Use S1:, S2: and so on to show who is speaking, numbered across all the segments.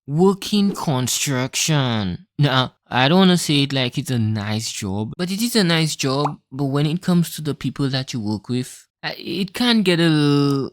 S1: Working construction. Now, I don't want to say it like it's a nice job, but it is a nice job. But when it comes to the people that you work with, it can get a little.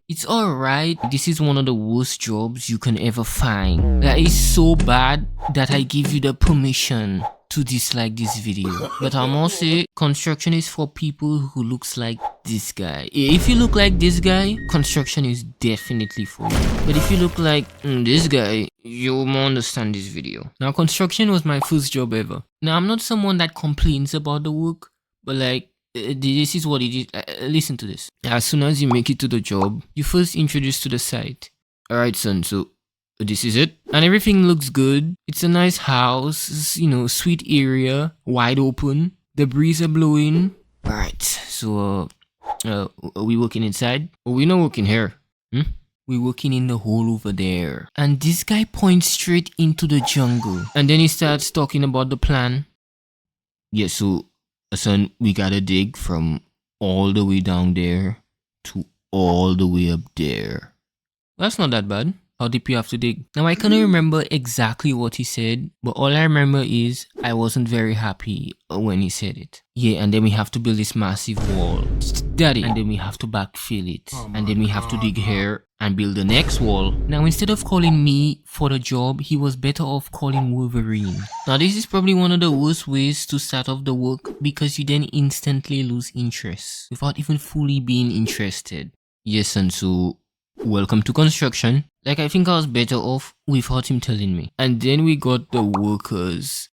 S1: It's alright. This is one of the worst jobs you can ever find. That is so bad that I give you the permission to dislike this video. But I must say, construction is for people who looks like this guy. If you look like this guy, construction is definitely for you. But if you look like this guy, you won't understand this video. Now, construction was my first job ever. Now, I'm not someone that complains about the work, but like, this is what it is. Listen to this. As soon as you make it to the job, you first introduced to the site. Alright, son, so this is it. And everything looks good. It's a nice house, you know, sweet area, wide open. The breeze are blowing. Alright, so are we working inside? Oh, we're not working here. We're working in the hole over there. And this guy points straight into the jungle. And then he starts talking about the plan. Yeah, so son, we gotta dig from all the way down there to all the way up there. That's not that bad. How deep you have to dig? Now, I cannot remember exactly what he said, but all I remember is I wasn't very happy when he said it. Yeah, and then we have to build this massive wall. Daddy. And then we have to backfill it. And then we have to dig here and build the next wall. Now, instead of calling me for the job, he was better off calling Wolverine. Now, this is probably one of the worst ways to start off the work because you then instantly lose interest without even fully being interested. Yes, and so welcome to construction. Like, I think I was better off without him telling me. And then we got the workers.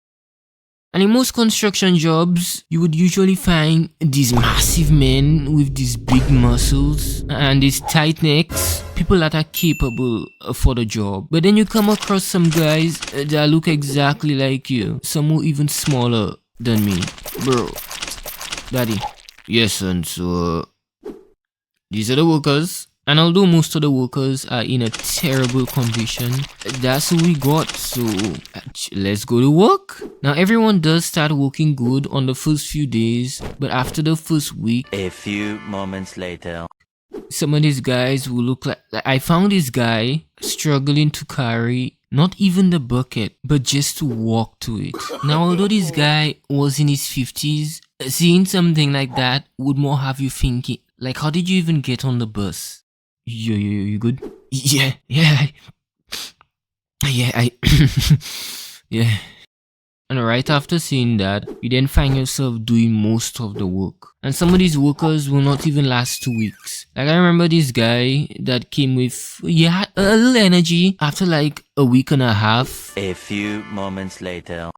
S1: And in most construction jobs, you would usually find these massive men with these big muscles and these tight necks, people that are capable for the job. But then you come across some guys that look exactly like you, some who even smaller than me. Bro, daddy. Yes, son, so these are the workers. And although most of the workers are in a terrible condition, that's who we got, so let's go to work. Now, everyone does start working good on the first few days, but after the first week,
S2: a few moments later,
S1: some of these guys will look like I found this guy struggling to carry not even the bucket, but just to walk to it. Now, although this guy was in his 50s, seeing something like that would more have you thinking, like, how did you even get on the bus? You good? Yeah. Yeah. And right after seeing that, you then find yourself doing most of the work. And some of these workers will not even last 2 weeks. Like, I remember this guy that came with, a little energy. After like a week and a half,
S2: a few moments later,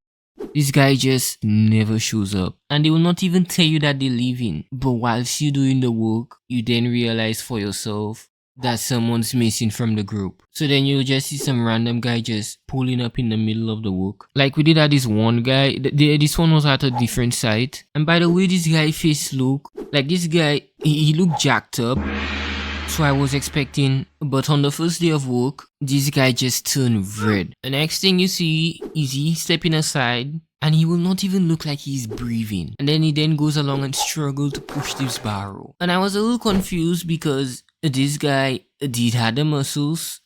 S1: this guy just never shows up. And they will not even tell you that they're leaving. But whilst you're doing the work, you then realize for yourself that someone's missing from the group. So then you'll just see some random guy just pulling up in the middle of the work. Like we did at this one guy, this one was at a different site. And by the way this guy face look, like this guy, he looked jacked up. So I was expecting, but on the first day of work, this guy just turned red. The next thing you see is he stepping aside and he will not even look like he's breathing. And then he then goes along and struggles to push this barrel. And I was a little confused because this guy did have the muscles.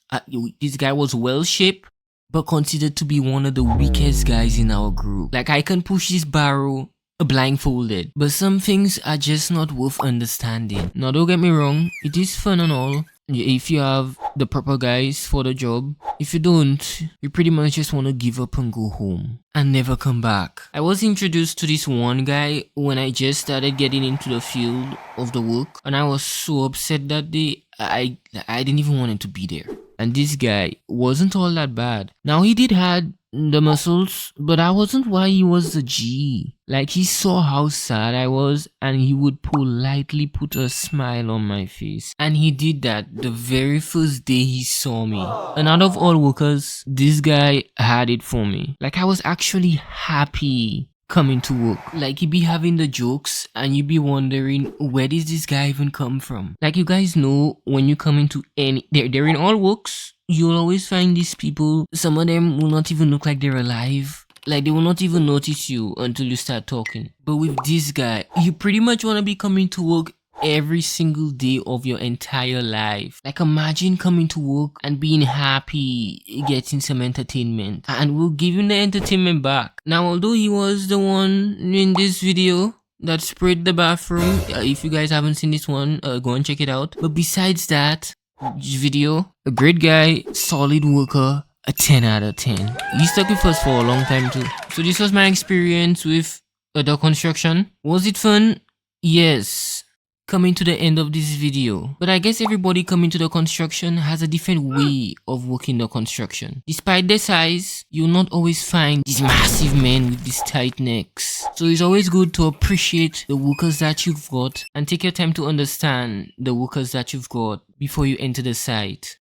S1: This guy was well shaped, but considered to be one of the weakest guys in our group. Like, I can push this barrel blindfolded, but some things are just not worth understanding. Now, don't get me wrong, it is fun and all if you have the proper guys for the job. If you don't, you pretty much just want to give up and go home and never come back. I was introduced to this one guy when I just started getting into the field of the work, and I was so upset that day. I didn't even want him to be there. And this guy wasn't all that bad. Now, he did had the muscles, but that wasn't why he was a G. Like, he saw how sad I was and he would politely put a smile on my face. And he did that the very first day he saw me. And out of all workers, this guy had it for me. Like, I was actually happy coming to work. Like, you be having the jokes and you be wondering, where does this guy even come from? Like, you guys know when you come into they're in all works, you'll always find these people. Some of them will not even look like they're alive. Like, they will not even notice you until you start talking. But with this guy, you pretty much want to be coming to work every single day of your entire life. Like imagine coming to work and being happy, getting some entertainment, and we'll give him the entertainment back. Now, although he was the one in this video that sprayed the bathroom, if you guys haven't seen this one, go and check it out. But besides that video, a great guy, solid worker, a 10 out of 10. He stuck with us for a long time too. So this was my experience with the construction. Was it fun? Yes. Coming to the end of this video. But I guess everybody coming to the construction has a different way of working the construction. Despite their size, you'll not always find these massive men with these tight necks. So it's always good to appreciate the workers that you've got and take your time to understand the workers that you've got before you enter the site.